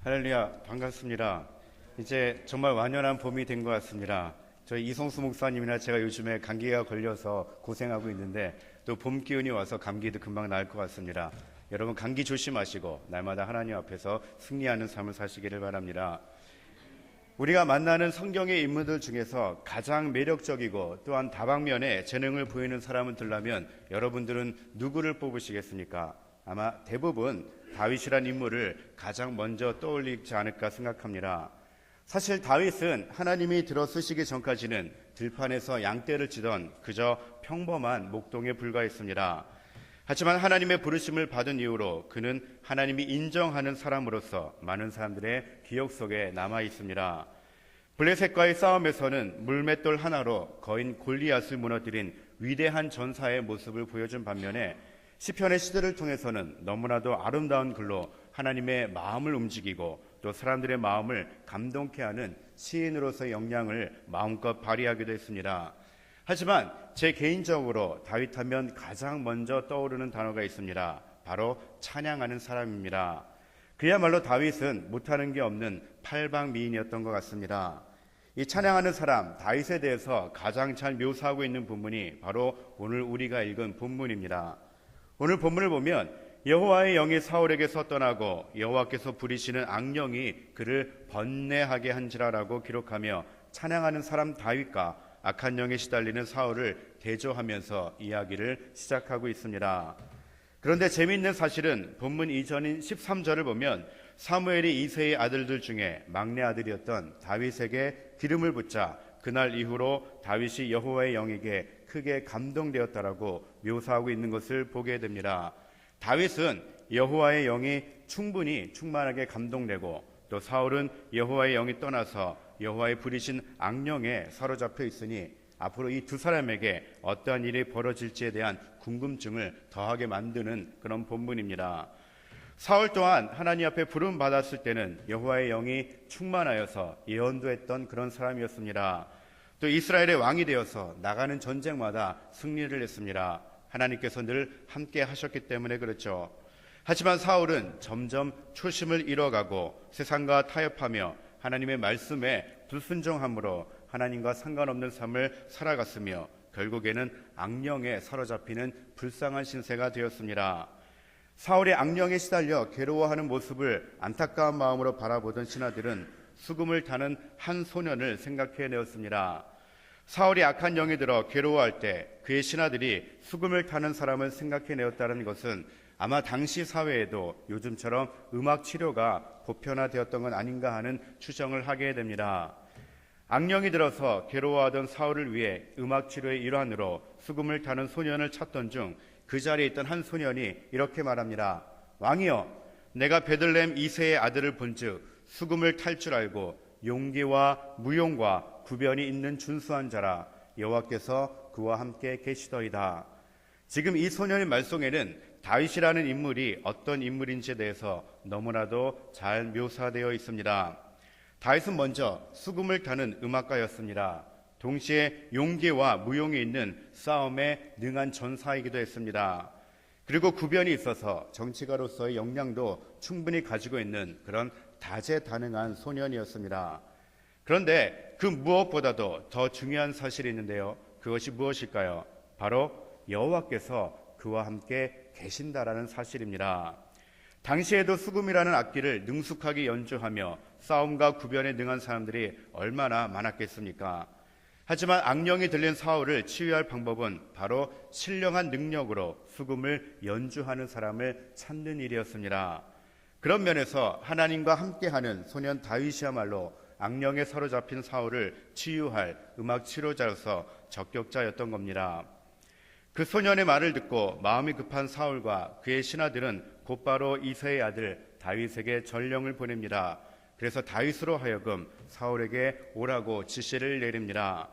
할렐루야, 반갑습니다. 이제 정말 완연한 봄이 된 것 같습니다. 저희 이성수 목사님이나 제가 요즘에 감기가 걸려서 고생하고 있는데 또 봄 기운이 와서 감기도 금방 나을 것 같습니다. 여러분 감기 조심하시고 날마다 하나님 앞에서 승리하는 삶을 사시기를 바랍니다. 우리가 만나는 성경의 인물들 중에서 가장 매력적이고 또한 다방면에 재능을 보이는 사람을 들라면 여러분들은 누구를 뽑으시겠습니까? 아마 대부분 다윗이란 인물을 가장 먼저 떠올리지 않을까 생각합니다. 사실 다윗은 하나님이 들어 쓰시기 전까지는 들판에서 양떼를 치던 그저 평범한 목동에 불과했습니다. 하지만 하나님의 부르심을 받은 이후로 그는 하나님이 인정하는 사람으로서 많은 사람들의 기억 속에 남아 있습니다. 블레셋과의 싸움에서는 물맷돌 하나로 거인 골리앗을 무너뜨린 위대한 전사의 모습을 보여준 반면에 시편의 시들을 통해서는 너무나도 아름다운 글로 하나님의 마음을 움직이고 또 사람들의 마음을 감동케 하는 시인으로서의 역량을 마음껏 발휘하기도 했습니다. 하지만 제 개인적으로 다윗하면 가장 먼저 떠오르는 단어가 있습니다. 바로 찬양하는 사람입니다. 그야말로 다윗은 못하는 게 없는 팔방미인이었던 것 같습니다. 이 찬양하는 사람 다윗에 대해서 가장 잘 묘사하고 있는 본문이 바로 오늘 우리가 읽은 본문입니다. 오늘 본문을 보면 여호와의 영이 사울에게서 떠나고 여호와께서 부리시는 악령이 그를 번뇌하게 한지라라고 기록하며 찬양하는 사람 다윗과 악한 영에 시달리는 사울을 대조하면서 이야기를 시작하고 있습니다. 그런데 재미있는 사실은 본문 이전인 13절을 보면 사무엘이 이새의 아들들 중에 막내 아들이었던 다윗에게 기름을 붓자 그날 이후로 다윗이 여호와의 영에게 크게 감동되었다라고 묘사하고 있는 것을 보게 됩니다. 다윗은 여호와의 영이 충만하게 감동되고 또 사울은 여호와의 영이 떠나서 여호와의 부리신 악령에 사로잡혀 있으니 앞으로 이 두 사람에게 어떠한 일이 벌어질지에 대한 궁금증을 더하게 만드는 그런 본문입니다. 사울 또한 하나님 앞에 부름 받았을 때는 여호와의 영이 충만하여서 예언도 했던 그런 사람이었습니다. 또 이스라엘의 왕이 되어서 나가는 전쟁마다 승리를 했습니다. 하나님께서 늘 함께 하셨기 때문에 그렇죠. 하지만 사울은 점점 초심을 잃어가고 세상과 타협하며 하나님의 말씀에 불순종함으로 하나님과 상관없는 삶을 살아갔으며 결국에는 악령에 사로잡히는 불쌍한 신세가 되었습니다. 사울의 악령에 시달려 괴로워하는 모습을 안타까운 마음으로 바라보던 신하들은 수금을 타는 한 소년을 생각해내었습니다. 사울이 악한 영이 들어 괴로워할 때 그의 신하들이 수금을 타는 사람을 생각해내었다는 것은 아마 당시 사회에도 요즘처럼 음악 치료가 보편화되었던 건 아닌가 하는 추정을 하게 됩니다. 악령이 들어서 괴로워하던 사울을 위해 음악 치료의 일환으로 수금을 타는 소년을 찾던 중 그 자리에 있던 한 소년이 이렇게 말합니다. 왕이여, 내가 베들레헴 이새의 아들을 본즉 수금을 탈 줄 알고 용기와 무용과 구변이 있는 준수한 자라. 여호와께서 그와 함께 계시더이다. 지금 이 소년의 말송에는 다윗이라는 인물이 어떤 인물인지에 대해서 너무나도 잘 묘사되어 있습니다. 다윗은 먼저 수금을 타는 음악가였습니다. 동시에 용기와 무용이 있는 싸움에 능한 전사이기도 했습니다. 그리고 구변이 있어서 정치가로서의 역량도 충분히 가지고 있는 그런 다재다능한 소년이었습니다. 그런데 그 무엇보다도 더 중요한 사실이 있는데요. 그것이 무엇일까요? 바로 여호와께서 그와 함께 계신다라는 사실입니다. 당시에도 수금이라는 악기를 능숙하게 연주하며 싸움과 구변에 능한 사람들이 얼마나 많았겠습니까? 하지만 악령이 들린 사울을 치유할 방법은 바로 신령한 능력으로 수금을 연주하는 사람을 찾는 일이었습니다. 그런 면에서 하나님과 함께하는 소년 다윗이야말로 악령에 사로잡힌 사울을 치유할 음악 치료자로서 적격자였던 겁니다. 그 소년의 말을 듣고 마음이 급한 사울과 그의 신하들은 곧바로 이새의 아들 다윗에게 전령을 보냅니다. 그래서 다윗으로 하여금 사울에게 오라고 지시를 내립니다.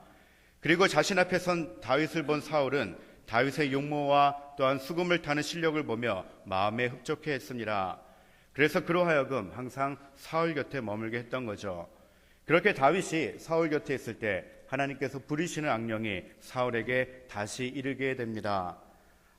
그리고 자신 앞에 선 다윗을 본 사울은 다윗의 용모와 또한 수금을 타는 실력을 보며 마음에 흡족해 했습니다. 그래서 그로 하여금 항상 사울 곁에 머물게 했던 거죠. 그렇게 다윗이 사울 곁에 있을 때 하나님께서 부리시는 악령이 사울에게 다시 이르게 됩니다.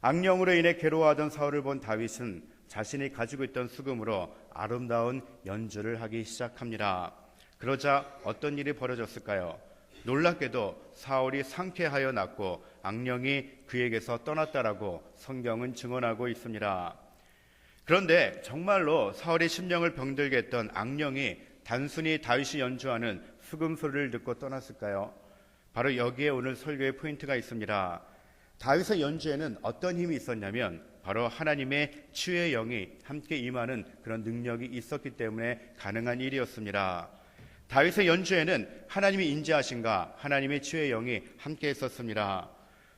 악령으로 인해 괴로워하던 사울을 본 다윗은 자신이 가지고 있던 수금으로 아름다운 연주를 하기 시작합니다. 그러자 어떤 일이 벌어졌을까요? 놀랍게도 사울이 상쾌하여 났고 악령이 그에게서 떠났다라고 성경은 증언하고 있습니다. 그런데 정말로 사울의 심령을 병들게 했던 악령이 단순히 다윗이 연주하는 수금 소리를 듣고 떠났을까요? 바로 여기에 오늘 설교의 포인트가 있습니다. 다윗의 연주에는 어떤 힘이 있었냐면 바로 하나님의 치유의 영이 함께 임하는 그런 능력이 있었기 때문에 가능한 일이었습니다. 다윗의 연주에는 하나님이 인지하신가 하나님의 치유의 영이 함께 있었습니다.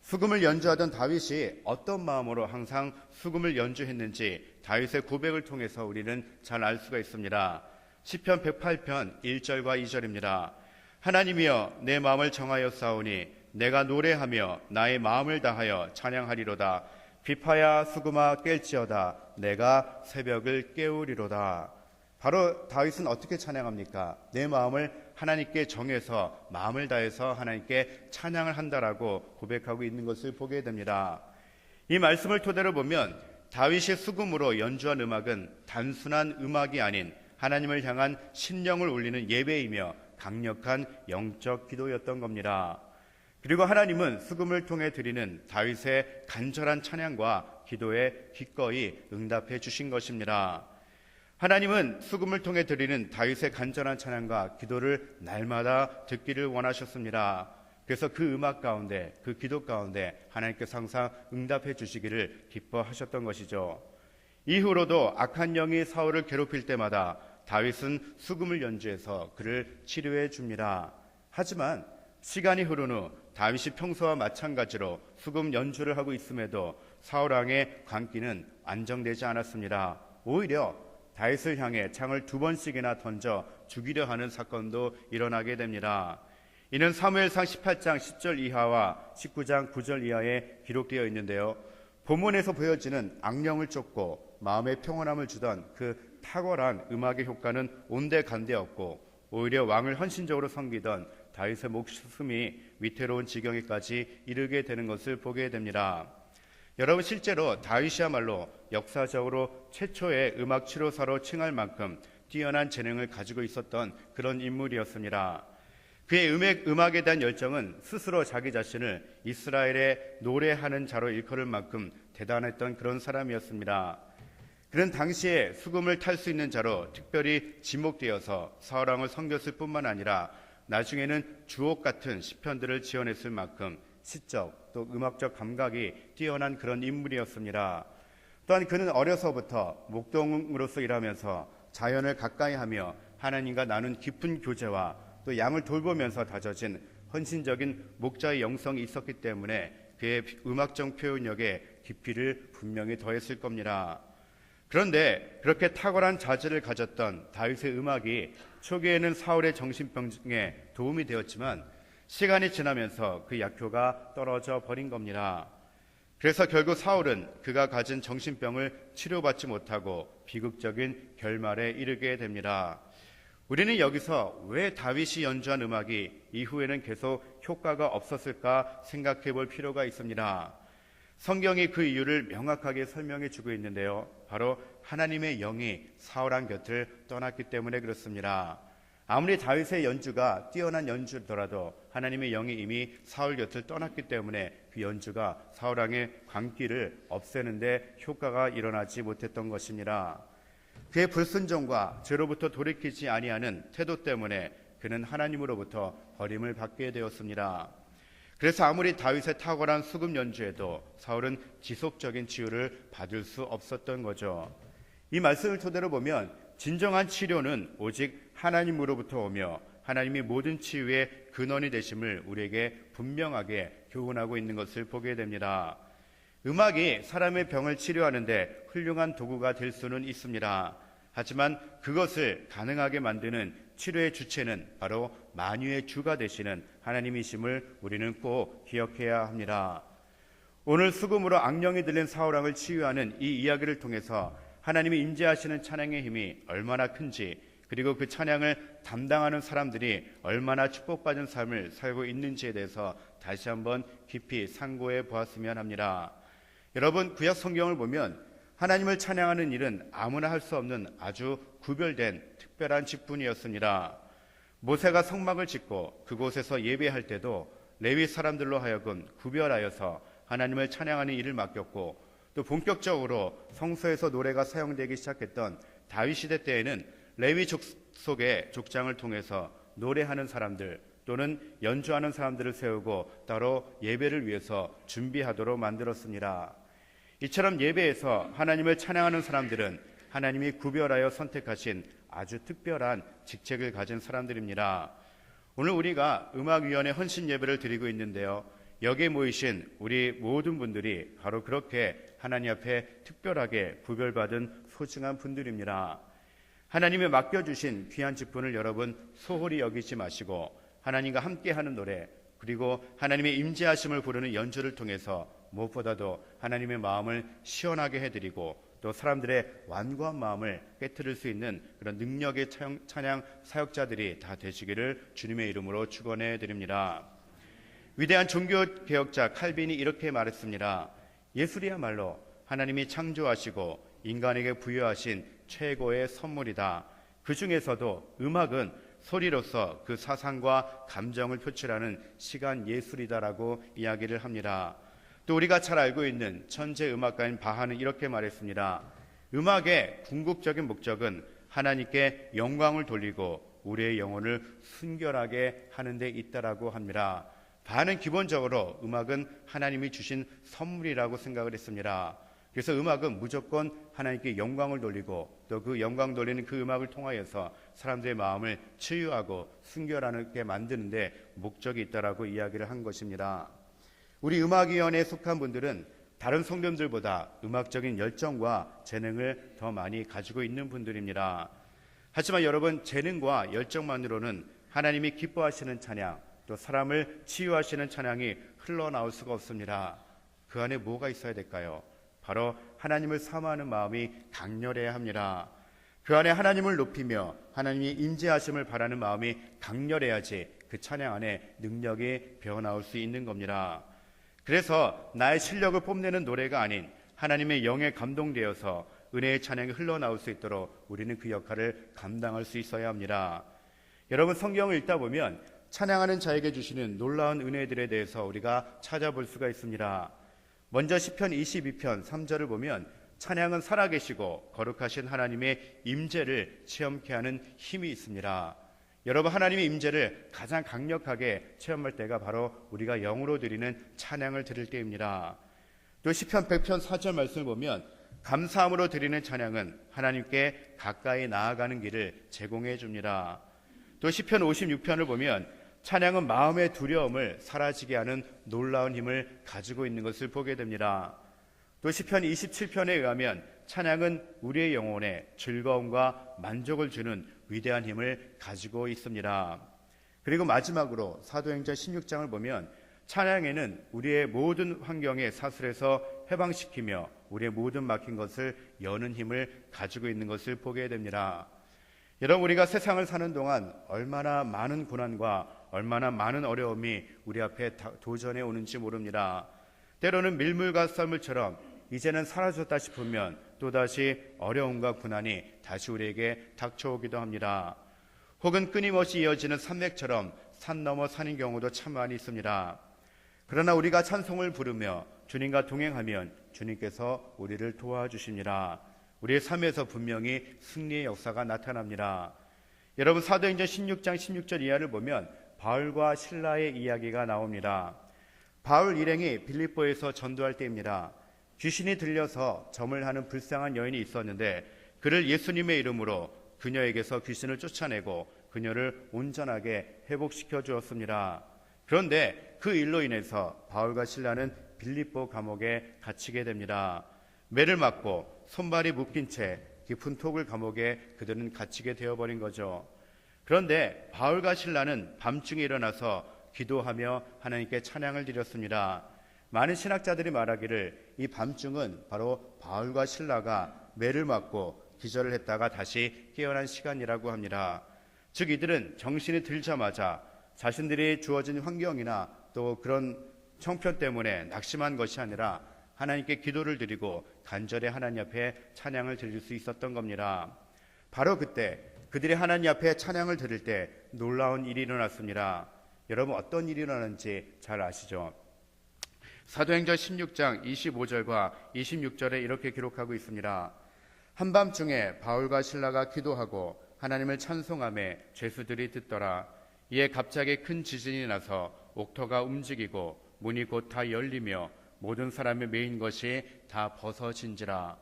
수금을 연주하던 다윗이 어떤 마음으로 항상 수금을 연주했는지 다윗의 고백을 통해서 우리는 잘 알 수가 있습니다. 시편 108편 1절과 2절입니다. 하나님이여 내 마음을 정하여 싸우니 내가 노래하며 나의 마음을 다하여 찬양하리로다. 비파야 수금아 깰지어다 내가 새벽을 깨우리로다. 바로 다윗은 어떻게 찬양합니까? 내 마음을 하나님께 정해서 마음을 다해서 하나님께 찬양을 한다라고 고백하고 있는 것을 보게 됩니다. 이 말씀을 토대로 보면 다윗의 수금으로 연주한 음악은 단순한 음악이 아닌 하나님을 향한 심령을 울리는 예배이며 강력한 영적 기도였던 겁니다. 그리고 하나님은 수금을 통해 드리는 다윗의 간절한 찬양과 기도에 기꺼이 응답해 주신 것입니다. 하나님은 수금을 통해 드리는 다윗의 간절한 찬양과 기도를 날마다 듣기를 원하셨습니다. 그래서 그 음악 가운데, 그 기도 가운데 하나님께서 항상 응답해 주시기를 기뻐하셨던 것이죠. 이후로도 악한 영이 사울을 괴롭힐 때마다 다윗은 수금을 연주해서 그를 치료해 줍니다. 하지만 시간이 흐른 후 다윗이 평소와 마찬가지로 수금 연주를 하고 있음에도 사울 왕의 광기는 안정되지 않았습니다. 오히려 다윗을 향해 창을 2번씩이나 던져 죽이려 하는 사건도 일어나게 됩니다. 이는 사무엘상 18장 10절 이하와 19장 9절 이하에 기록되어 있는데요. 본문에서 보여지는 악령을 쫓고 마음의 평온함을 주던 그 탁월한 음악의 효과는 온데간데 없고 오히려 왕을 헌신적으로 섬기던 다윗의 목숨이 위태로운 지경에까지 이르게 되는 것을 보게 됩니다. 여러분, 실제로 다윗이야말로 역사적으로 최초의 음악 치료사로 칭할 만큼 뛰어난 재능을 가지고 있었던 그런 인물이었습니다. 그의 음악에 대한 열정은 스스로 자기 자신을 이스라엘의 노래하는 자로 일컬을 만큼 대단했던 그런 사람이었습니다. 그는 당시에 수금을 탈 수 있는 자로 특별히 지목되어서 사울 왕을 섬겼을 뿐만 아니라 나중에는 주옥 같은 시편들을 지어냈을 만큼 시적 또 음악적 감각이 뛰어난 그런 인물이었습니다. 또한 그는 어려서부터 목동으로서 일하면서 자연을 가까이 하며 하나님과 나눈 깊은 교제와 또 양을 돌보면서 다져진 헌신적인 목자의 영성이 있었기 때문에 그의 음악적 표현력에 깊이를 분명히 더했을 겁니다. 그런데 그렇게 탁월한 자질을 가졌던 다윗의 음악이 초기에는 사울의 정신병에 도움이 되었지만 시간이 지나면서 그 약효가 떨어져 버린 겁니다. 그래서 결국 사울은 그가 가진 정신병을 치료받지 못하고 비극적인 결말에 이르게 됩니다. 우리는 여기서 왜 다윗이 연주한 음악이 이후에는 계속 효과가 없었을까 생각해 볼 필요가 있습니다. 성경이 그 이유를 명확하게 설명해 주고 있는데요. 바로 하나님의 영이 사울 왕 곁을 떠났기 때문에 그렇습니다. 아무리 다윗의 연주가 뛰어난 연주더라도 하나님의 영이 이미 사울 곁을 떠났기 때문에 그 연주가 사울 왕의 광기를 없애는데 효과가 일어나지 못했던 것입니다. 그의 불순종과 죄로부터 돌이키지 아니하는 태도 때문에 그는 하나님으로부터 버림을 받게 되었습니다. 그래서 아무리 다윗의 탁월한 수금 연주에도 사울은 지속적인 치유를 받을 수 없었던 거죠. 이 말씀을 토대로 보면 진정한 치료는 오직 하나님으로부터 오며 하나님이 모든 치유의 근원이 되심을 우리에게 분명하게 교훈하고 있는 것을 보게 됩니다. 음악이 사람의 병을 치료하는데 훌륭한 도구가 될 수는 있습니다. 하지만 그것을 가능하게 만드는 치료의 주체는 바로 만유의 주가 되시는 하나님이심을 우리는 꼭 기억해야 합니다. 오늘 수금으로 악령이 들린 사울 왕을 치유하는 이 이야기를 통해서 하나님이 임재하시는 찬양의 힘이 얼마나 큰지, 그리고 그 찬양을 담당하는 사람들이 얼마나 축복받은 삶을 살고 있는지에 대해서 다시 한번 깊이 상고해 보았으면 합니다. 여러분, 구약 성경을 보면 하나님을 찬양하는 일은 아무나 할 수 없는 아주 구별된 특별한 직분이었습니다. 모세가 성막을 짓고 그곳에서 예배할 때도 레위 사람들로 하여금 구별하여서 하나님을 찬양하는 일을 맡겼고, 또 본격적으로 성소에서 노래가 사용되기 시작했던 다윗 시대 때에는 레위 족속의 족장을 통해서 노래하는 사람들 또는 연주하는 사람들을 세우고 따로 예배를 위해서 준비하도록 만들었습니다. 이처럼 예배에서 하나님을 찬양하는 사람들은 하나님이 구별하여 선택하신 아주 특별한 직책을 가진 사람들입니다. 오늘 우리가 음악위원회 헌신 예배를 드리고 있는데요, 여기에 모이신 우리 모든 분들이 바로 그렇게 하나님 앞에 특별하게 구별받은 소중한 분들입니다. 하나님이 맡겨주신 귀한 직분을 여러분 소홀히 여기지 마시고 하나님과 함께하는 노래, 그리고 하나님의 임재하심을 부르는 연주를 통해서 무엇보다도 하나님의 마음을 시원하게 해드리고 또 사람들의 완고한 마음을 깨트릴 수 있는 그런 능력의 찬양 사역자들이 다 되시기를 주님의 이름으로 축원해 드립니다. 위대한 종교개혁자 칼빈이 이렇게 말했습니다. 예술이야말로 하나님이 창조하시고 인간에게 부여하신 최고의 선물이다. 그 중에서도 음악은 소리로서 그 사상과 감정을 표출하는 시간 예술이다라고 이야기를 합니다. 또 우리가 잘 알고 있는 천재 음악가인 바하는 이렇게 말했습니다. 음악의 궁극적인 목적은 하나님께 영광을 돌리고 우리의 영혼을 순결하게 하는 데 있다라고 합니다. 바하는 기본적으로 음악은 하나님이 주신 선물이라고 생각을 했습니다. 그래서 음악은 무조건 하나님께 영광을 돌리고 또 그 영광 돌리는 그 음악을 통하여서 사람들의 마음을 치유하고 순결하게 만드는 데 목적이 있다라고 이야기를 한 것입니다. 우리 음악위원회에 속한 분들은 다른 성도님들보다 음악적인 열정과 재능을 더 많이 가지고 있는 분들입니다. 하지만 여러분, 재능과 열정만으로는 하나님이 기뻐하시는 찬양, 또 사람을 치유하시는 찬양이 흘러나올 수가 없습니다. 그 안에 뭐가 있어야 될까요? 바로 하나님을 사모하는 마음이 강렬해야 합니다. 그 안에 하나님을 높이며 하나님이 임재하심을 바라는 마음이 강렬해야지 그 찬양 안에 능력이 배어나올 수 있는 겁니다. 그래서 나의 실력을 뽐내는 노래가 아닌 하나님의 영에 감동되어서 은혜의 찬양이 흘러나올 수 있도록 우리는 그 역할을 감당할 수 있어야 합니다. 여러분, 성경을 읽다 보면 찬양하는 자에게 주시는 놀라운 은혜들에 대해서 우리가 찾아볼 수가 있습니다. 먼저 시편 22편 3절을 보면 찬양은 살아계시고 거룩하신 하나님의 임재를 체험케 하는 힘이 있습니다. 여러분, 하나님의 임재를 가장 강력하게 체험할 때가 바로 우리가 영으로 드리는 찬양을 드릴 때입니다. 또 시편 100편 4절 말씀을 보면 감사함으로 드리는 찬양은 하나님께 가까이 나아가는 길을 제공해 줍니다. 또 시편 56편을 보면 찬양은 마음의 두려움을 사라지게 하는 놀라운 힘을 가지고 있는 것을 보게 됩니다. 또 시편 27편에 의하면 찬양은 우리의 영혼에 즐거움과 만족을 주는 위대한 힘을 가지고 있습니다. 그리고 마지막으로 사도행전 16장을 보면 찬양에는 우리의 모든 환경의 사슬에서 해방시키며 우리의 모든 막힌 것을 여는 힘을 가지고 있는 것을 보게 됩니다. 여러분, 우리가 세상을 사는 동안 얼마나 많은 고난과 얼마나 많은 어려움이 우리 앞에 도전해 오는지 모릅니다. 때로는 밀물과 썰물처럼 이제는 사라졌다 싶으면 또다시 어려움과 고난이 다시 우리에게 닥쳐오기도 합니다. 혹은 끊임없이 이어지는 산맥처럼 산 넘어 산인 경우도 참 많이 있습니다. 그러나 우리가 찬송을 부르며 주님과 동행하면 주님께서 우리를 도와주십니다. 우리의 삶에서 분명히 승리의 역사가 나타납니다. 여러분, 사도행전 16장 16절 이하를 보면 바울과 실라의 이야기가 나옵니다. 바울 일행이 빌립보에서 전도할 때입니다. 귀신이 들려서 점을 하는 불쌍한 여인이 있었는데 그를 예수님의 이름으로 그녀에게서 귀신을 쫓아내고 그녀를 온전하게 회복시켜 주었습니다. 그런데 그 일로 인해서 바울과 실라는 빌립보 감옥에 갇히게 됩니다. 매를 맞고 손발이 묶인 채 깊은 톡을 감옥에 그들은 갇히게 되어버린 거죠. 그런데 바울과 실라는 밤중에 일어나서 기도하며 하나님께 찬양을 드렸습니다. 많은 신학자들이 말하기를 이 밤중은 바로 바울과 실라가 매를 맞고 기절을 했다가 다시 깨어난 시간이라고 합니다. 즉 이들은 정신이 들자마자 자신들이 주어진 환경이나 또 그런 형편 때문에 낙심한 것이 아니라 하나님께 기도를 드리고 간절히 하나님 앞에 찬양을 드릴 수 있었던 겁니다. 바로 그때 그들이 하나님 앞에 찬양을 드릴 때 놀라운 일이 일어났습니다. 여러분 어떤 일이 일어났는지 잘 아시죠? 사도행전 16장 25절과 26절에 이렇게 기록하고 있습니다. 한밤중에 바울과 실라가 기도하고 하나님을 찬송하며 죄수들이 듣더라. 이에 갑자기 큰 지진이 나서 옥토가 움직이고 문이 곧 다 열리며 모든 사람이 메인 것이 다 벗어진지라.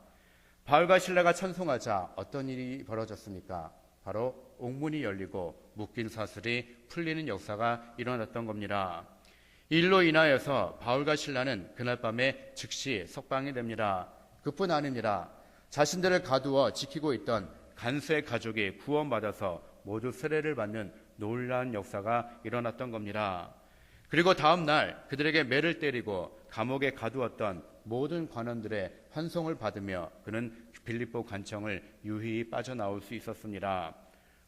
바울과 실라가 찬송하자 어떤 일이 벌어졌습니까? 바로 옥문이 열리고 묶인 사슬이 풀리는 역사가 일어났던 겁니다. 이 일로 인하여서 바울과 실라는 그날 밤에 즉시 석방이 됩니다. 그뿐 아닙니다. 자신들을 가두어 지키고 있던 간수의 가족이 구원받아서 모두 세례를 받는 놀라운 역사가 일어났던 겁니다. 그리고 다음 날 그들에게 매를 때리고 감옥에 가두었던 모든 관원들의 환송을 받으며 그는 빌립보 관청을 유유히 빠져나올 수 있었습니다.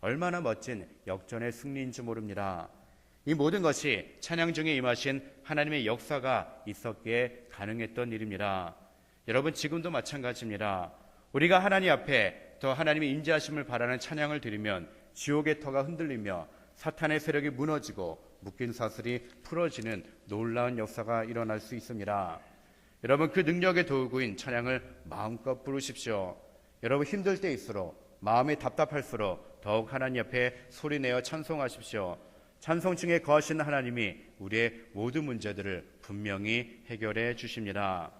얼마나 멋진 역전의 승리인지 모릅니다. 이 모든 것이 찬양 중에 임하신 하나님의 역사가 있었기에 가능했던 일입니다. 여러분 지금도 마찬가지입니다. 우리가 하나님 앞에 더 하나님의 인자하심을 바라는 찬양을 드리면 지옥의 터가 흔들리며 사탄의 세력이 무너지고 묶인 사슬이 풀어지는 놀라운 역사가 일어날 수 있습니다. 여러분 그 능력의 도구인 찬양을 마음껏 부르십시오. 여러분 힘들 때일수록 마음이 답답할수록 더욱 하나님 앞에 소리내어 찬송하십시오. 찬송 중에 거하시는 하나님이 우리의 모든 문제들을 분명히 해결해 주십니다.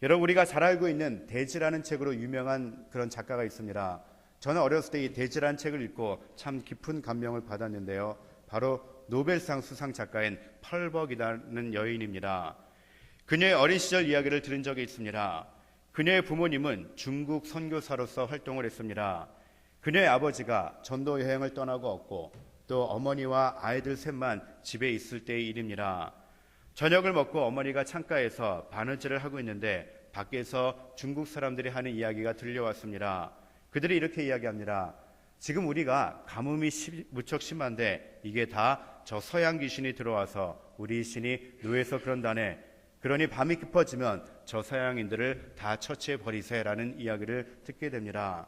여러분 우리가 잘 알고 있는 대지라는 책으로 유명한 그런 작가가 있습니다. 저는 어렸을 때 이 대지라는 책을 읽고 참 깊은 감명을 받았는데요. 바로 노벨상 수상 작가인 펄벅이라는 여인입니다. 그녀의 어린 시절 이야기를 들은 적이 있습니다. 그녀의 부모님은 중국 선교사로서 활동을 했습니다. 그녀의 아버지가 전도 여행을 떠나고 없고 또 어머니와 아이들 셋만 집에 있을 때의 일입니다. 저녁을 먹고 어머니가 창가에서 바느질을 하고 있는데 밖에서 중국 사람들이 하는 이야기가 들려왔습니다. 그들이 이렇게 이야기합니다. 지금 우리가 가뭄이 무척 심한데 이게 다 저 서양 귀신이 들어와서 우리 신이 누에서 그런다네. 그러니 밤이 깊어지면 저 서양인들을 다 처치해 버리세라는 이야기를 듣게 됩니다.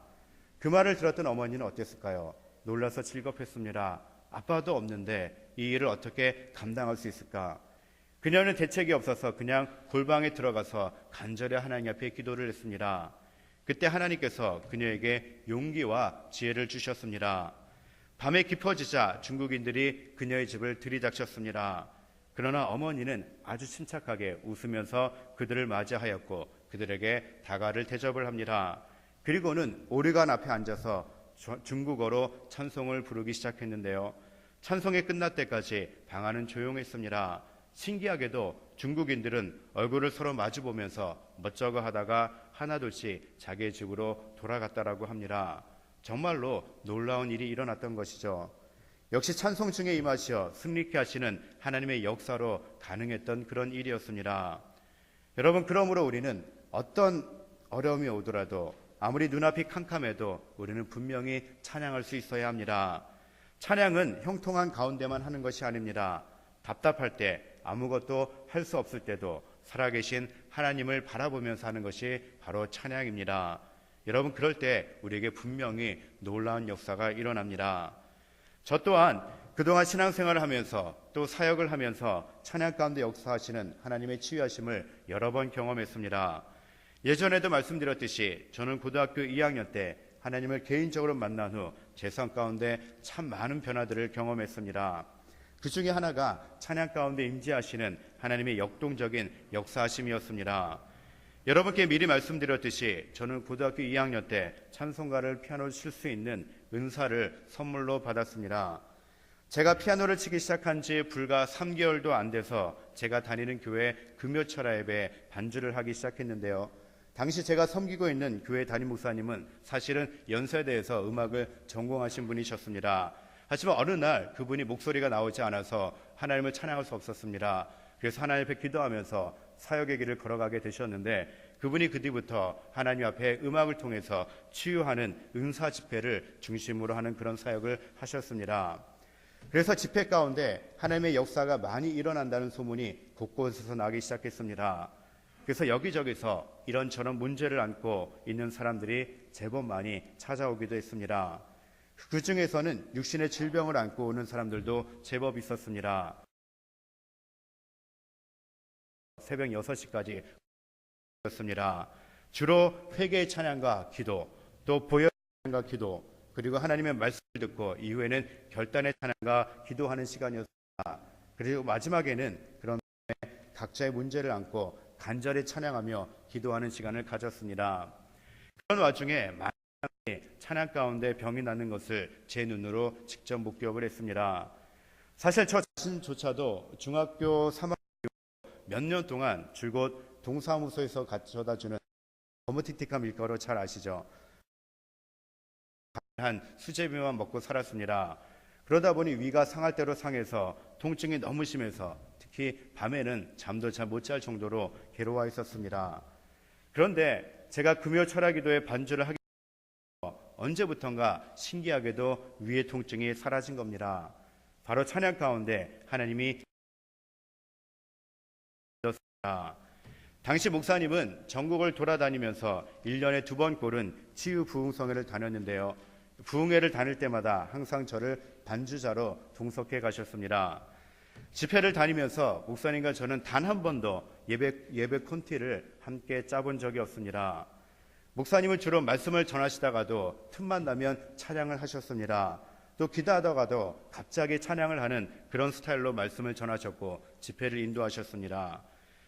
그 말을 들었던 어머니는 어땠을까요? 놀라서 질겁했습니다. 아빠도 없는데 이 일을 어떻게 감당할 수 있을까? 그녀는 대책이 없어서 그냥 골방에 들어가서 간절히 하나님 앞에 기도를 했습니다. 그때 하나님께서 그녀에게 용기와 지혜를 주셨습니다. 밤에 깊어지자 중국인들이 그녀의 집을 들이닥쳤습니다. 그러나 어머니는 아주 침착하게 웃으면서 그들을 맞이하였고 그들에게 다가를 대접을 합니다. 그리고는 오르간 앞에 앉아서 중국어로 찬송을 부르기 시작했는데요. 찬송이 끝날 때까지 방 안은 조용했습니다. 신기하게도 중국인들은 얼굴을 서로 마주보면서 멋쩍어 하다가 하나둘씩 자기의 집으로 돌아갔다라고 합니다. 정말로 놀라운 일이 일어났던 것이죠. 역시 찬송 중에 임하시어 승리케 하시는 하나님의 역사로 가능했던 그런 일이었습니다. 여러분 그러므로 우리는 어떤 어려움이 오더라도 아무리 눈앞이 캄캄해도 우리는 분명히 찬양할 수 있어야 합니다. 찬양은 형통한 가운데만 하는 것이 아닙니다. 답답할 때 아무것도 할 수 없을 때도 살아계신 하나님을 바라보면서 하는 것이 바로 찬양입니다. 여러분 그럴 때 우리에게 분명히 놀라운 역사가 일어납니다. 저 또한 그동안 신앙생활을 하면서 또 사역을 하면서 찬양 가운데 역사하시는 하나님의 치유하심을 여러 번 경험했습니다. 예전에도 말씀드렸듯이 저는 고등학교 2학년 때 하나님을 개인적으로 만난 후 제 삶 가운데 참 많은 변화들을 경험했습니다. 그 중에 하나가 찬양 가운데 임재하시는 하나님의 역동적인 역사하심이었습니다. 여러분께 미리 말씀드렸듯이 저는 고등학교 2학년 때 찬송가를 피아노를 칠 수 있는 은사를 선물로 받았습니다. 제가 피아노를 치기 시작한 지 불과 3개월도 안 돼서 제가 다니는 교회 금요철야 예배에 반주를 하기 시작했는데요. 당시 제가 섬기고 있는 교회 담임 목사님은 사실은 연세대에서 음악을 전공하신 분이셨습니다. 하지만 어느 날 그분이 목소리가 나오지 않아서 하나님을 찬양할 수 없었습니다. 그래서 하나님 앞에 기도하면서 사역의 길을 걸어가게 되셨는데 그분이 그 뒤부터 하나님 앞에 음악을 통해서 치유하는 은사 집회를 중심으로 하는 그런 사역을 하셨습니다. 그래서 집회 가운데 하나님의 역사가 많이 일어난다는 소문이 곳곳에서 나기 시작했습니다. 그래서 여기저기서 이런저런 문제를 안고 있는 사람들이 제법 많이 찾아오기도 했습니다. 그 중에서는 육신의 질병을 안고 오는 사람들도 제법 있었습니다. 새벽 6시까지 였습니다. 주로 회개의 찬양과 기도, 또 보혈의 찬양과 기도, 그리고 하나님의 말씀을 듣고 이후에는 결단의 찬양과 기도하는 시간이었습니다. 그리고 마지막에는 그런 각자의 문제를 안고 간절히 찬양하며 기도하는 시간을 가졌습니다. 그런 와중에 많은 사람이 찬양 가운데 병이 나는 것을 제 눈으로 직접 목격을 했습니다. 사실 저 자신조차도 중학교 3학년 몇 년 동안 줄곧 동사무소에서 가져다 주는 거무틱틱한 밀가루 잘 아시죠? 한 수제비만 먹고 살았습니다. 그러다 보니 위가 상할 대로 상해서 통증이 너무 심해서 특히 밤에는 잠도 잘 못 잘 정도로 괴로워 있었습니다. 그런데 제가 금요 철야기도에 반주를 하게 되면서 언제부턴가 신기하게도 위의 통증이 사라진 겁니다. 바로 찬양 가운데 하나님이 당시 목사님은 전국을 돌아다니면서 1년에 2번 꼴은 치유 부흥성회를 다녔는데요. 부흥회를 다닐 때마다 항상 저를 반주자로 동석해 가셨습니다. 집회를 다니면서 목사님과 저는 단 한 번도 예배 콘티를 함께 짜본 적이 없습니다. 목사님은 주로 말씀을 전하시다가도 틈만 나면 찬양을 하셨습니다. 또 기도하다가도 갑자기 찬양을 하는 그런 스타일로 말씀을 전하셨고 집회를 인도하셨습니다.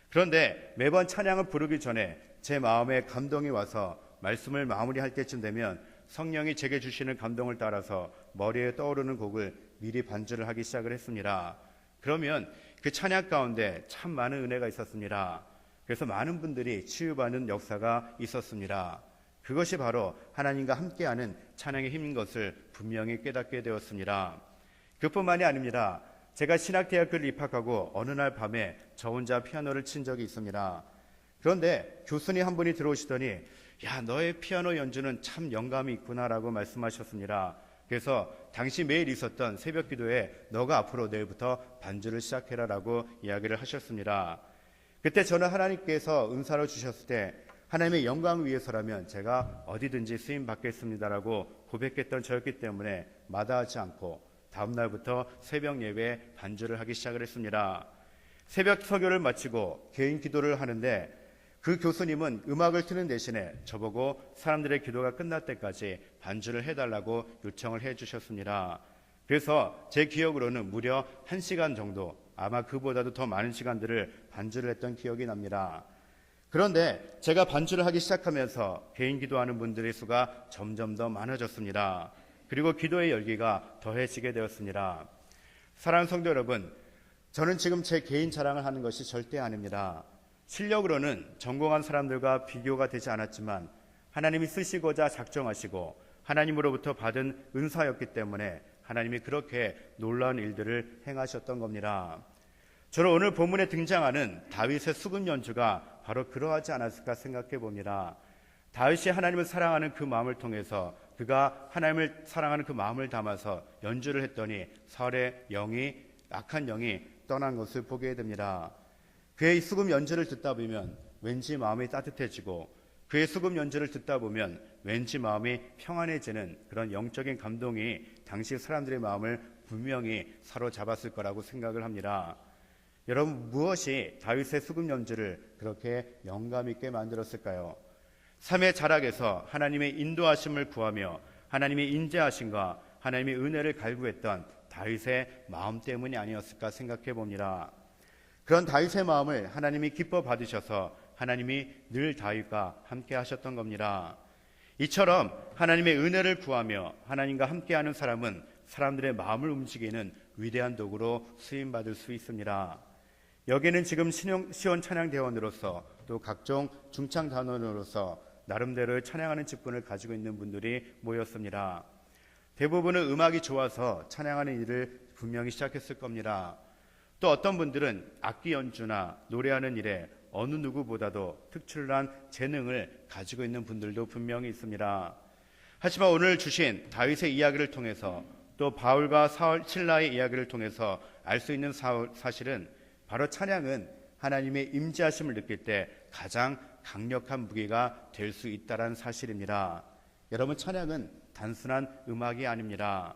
그런데 매번 찬양을 부르기 전에 제 마음에 감동이 와서 말씀을 마무리할 때쯤 되면 성령이 제게 주시는 감동을 따라서 머리에 떠오르는 곡을 미리 반주를 하기 시작을 했습니다. 그러면 그 찬양 가운데 참 많은 은혜가 있었습니다. 그래서 많은 분들이 치유받는 역사가 있었습니다. 그것이 바로 하나님과 함께하는 찬양의 힘인 것을 분명히 깨닫게 되었습니다. 그뿐만이 아닙니다. 제가 신학대학교를 입학하고 어느 날 밤에 저 혼자 피아노를 친 적이 있습니다. 그런데 교수님 한 분이 들어오시더니 야, 너의 피아노 연주는 참 영감이 있구나라고 말씀하셨습니다. 그래서 당시 매일 있었던 새벽 기도에 너가 앞으로 내일부터 반주를 시작해라라고 이야기를 하셨습니다. 그때 저는 하나님께서 은사를 주셨을 때 하나님의 영광 위해서라면 제가 어디든지 쓰임 받겠습니다라고 고백했던 저였기 때문에 마다하지 않고 다음 날부터 새벽 예배에 반주를 하기 시작을 했습니다. 새벽 설교를 마치고 개인 기도를 하는데 그 교수님은 음악을 트는 대신에 저보고 사람들의 기도가 끝날 때까지 반주를 해달라고 요청을 해주셨습니다. 그래서 제 기억으로는 무려 1시간 정도, 아마 그보다도 더 많은 시간들을 반주를 했던 기억이 납니다. 그런데 제가 반주를 하기 시작하면서 개인 기도하는 분들의 수가 점점 더 많아졌습니다. 그리고 기도의 열기가 더해지게 되었습니다. 사랑하는 성도 여러분, 저는 지금 제 개인 자랑을 하는 것이 절대 아닙니다. 실력으로는 전공한 사람들과 비교가 되지 않았지만 하나님이 쓰시고자 작정하시고 하나님으로부터 받은 은사였기 때문에 하나님이 그렇게 놀라운 일들을 행하셨던 겁니다. 저는 오늘 본문에 등장하는 다윗의 수금 연주가 바로 그러하지 않았을까 생각해 봅니다. 다윗이 하나님을 사랑하는 그 마음을 통해서 그가 하나님을 사랑하는 그 마음을 담아서 연주를 했더니 사울의 영이, 악한 영이 떠난 것을 보게 됩니다. 그의 수금 연주를 듣다 보면 왠지 마음이 따뜻해지고 그의 수금 연주를 듣다 보면 왠지 마음이 평안해지는 그런 영적인 감동이 당시 사람들의 마음을 분명히 사로잡았을 거라고 생각을 합니다. 여러분, 무엇이 다윗의 수금 연주를 그렇게 영감 있게 만들었을까요? 삶의 자락에서 하나님의 인도하심을 구하며 하나님의 인자하심과 하나님의 은혜를 갈구했던 다윗의 마음 때문이 아니었을까 생각해 봅니다. 그런 다윗의 마음을 하나님이 기뻐 받으셔서 하나님이 늘 다윗과 함께 하셨던 겁니다. 이처럼 하나님의 은혜를 구하며 하나님과 함께하는 사람은 사람들의 마음을 움직이는 위대한 도구로 쓰임받을 수 있습니다. 여기는 지금 시온 찬양대원으로서 또 각종 중창단원으로서 나름대로의 찬양하는 직분을 가지고 있는 분들이 모였습니다. 대부분은 음악이 좋아서 찬양하는 일을 분명히 시작했을 겁니다. 또 어떤 분들은 악기 연주나 노래하는 일에 어느 누구보다도 특출난 재능을 가지고 있는 분들도 분명히 있습니다. 하지만 오늘 주신 다윗의 이야기를 통해서 또 바울과 실라의 이야기를 통해서 알 수 있는 사실은 바로 찬양은 하나님의 임재하심을 느낄 때 가장 강력한 무기가 될 수 있다는 사실입니다. 여러분, 찬양은 단순한 음악이 아닙니다.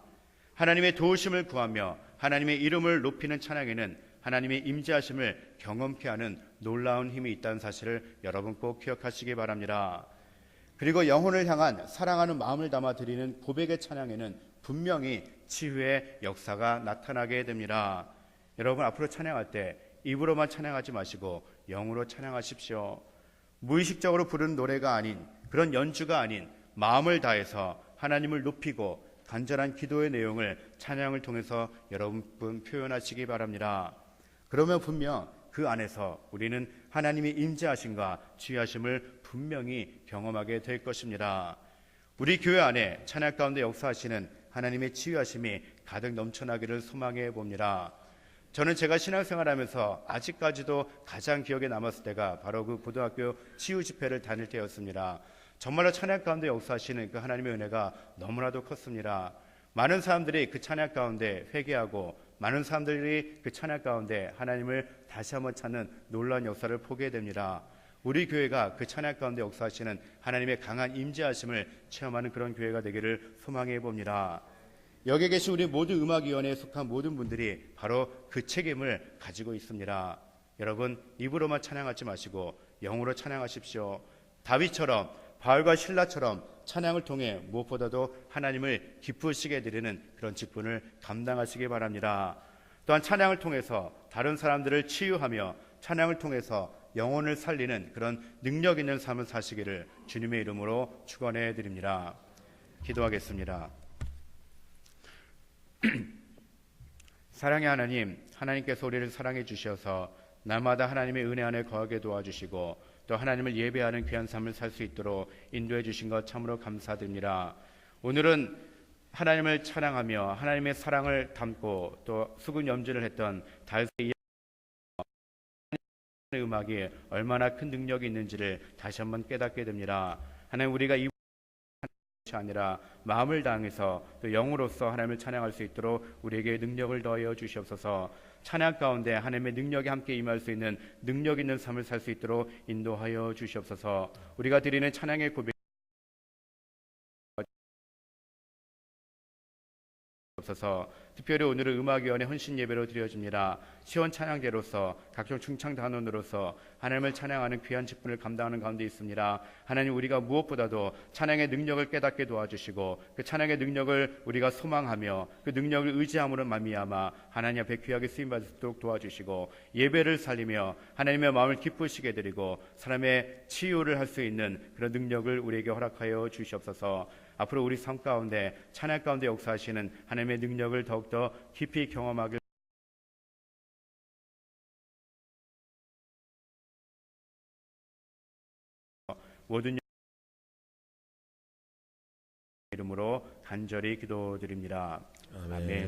하나님의 도우심을 구하며 하나님의 이름을 높이는 찬양에는 하나님의 임재하심을 경험케 하는 놀라운 힘이 있다는 사실을 여러분 꼭 기억하시기 바랍니다. 그리고 영혼을 향한 사랑하는 마음을 담아 드리는 고백의 찬양에는 분명히 치유의 역사가 나타나게 됩니다. 여러분, 앞으로 찬양할 때 입으로만 찬양하지 마시고 영으로 찬양하십시오. 무의식적으로 부르는 노래가 아닌, 그런 연주가 아닌 마음을 다해서 하나님을 높이고 간절한 기도의 내용을 찬양을 통해서 여러분 표현하시기 바랍니다. 그러면 분명 그 안에서 우리는 하나님의 임재하심과 치유하심을 분명히 경험하게 될 것입니다. 우리 교회 안에 찬양 가운데 역사하시는 하나님의 치유하심이 가득 넘쳐나기를 소망해 봅니다. 저는 제가 신앙생활하면서 아직까지도 가장 기억에 남았을 때가 바로 그 고등학교 치유 집회를 다닐 때였습니다. 정말로 찬양 가운데 역사하시는 그 하나님의 은혜가 너무나도 컸습니다. 많은 사람들이 그 찬양 가운데 회개하고 많은 사람들이 그 찬양 가운데 하나님을 다시 한번 찾는 놀라운 역사를 보게 됩니다. 우리 교회가 그 찬양 가운데 역사하시는 하나님의 강한 임재하심을 체험하는 그런 교회가 되기를 소망해 봅니다. 여기 계신 우리 모든 음악위원회에 속한 모든 분들이 바로 그 책임을 가지고 있습니다. 여러분, 입으로만 찬양하지 마시고 영으로 찬양하십시오. 다윗처럼, 바울과 신라처럼 찬양을 통해 무엇보다도 하나님을 기쁘시게 드리는 그런 직분을 감당하시기 바랍니다. 또한 찬양을 통해서 다른 사람들을 치유하며 찬양을 통해서 영혼을 살리는 그런 능력 있는 삶을 사시기를 주님의 이름으로 축원해 드립니다. 기도하겠습니다. 사랑의 하나님, 하나님께서 우리를 사랑해 주셔서 날마다 하나님의 은혜 안에 거하게 도와주시고 또 하나님을 예배하는 귀한 삶을 살 수 있도록 인도해 주신 것 참으로 감사드립니다. 오늘은 하나님을 찬양하며 하나님의 사랑을 담고 또 수군 염주를 했던 다윗의 음악이 얼마나 큰 능력이 있는지를 다시 한번 깨닫게 됩니다. 하나님, 우리가 이 아니라 마음을 다해서 또 영으로서 하나님을 찬양할 수 있도록 우리에게 능력을 더하여 주시옵소서. 찬양 가운데 하나님의 능력이 함께 임할 수 있는 능력 있는 삶을 살 수 있도록 인도하여 주시옵소서. 우리가 드리는 찬양의 고백 없어서 특별히 오늘은 음악위원회 헌신 예배로 드려집니다. 시원 찬양제로서 각종 충창 단원으로서 하나님을 찬양하는 귀한 직분을 감당하는 가운데 있습니다. 하나님, 우리가 무엇보다도 찬양의 능력을 깨닫게 도와주시고 그 찬양의 능력을 우리가 소망하며 그 능력을 의지함으로 말미암아 하나님 앞에 귀하게 쓰임받을 수 있도록 도와주시고 예배를 살리며 하나님의 마음을 기쁘시게 드리고 사람의 치유를 할 수 있는 그런 능력을 우리에게 허락하여 주시옵소서. 앞으로 우리 삶 가운데 찬양 가운데 역사하시는 하나님의 능력을 더욱더 깊이 경험하길 모든 이름으로 간절히 기도드립니다. 아멘.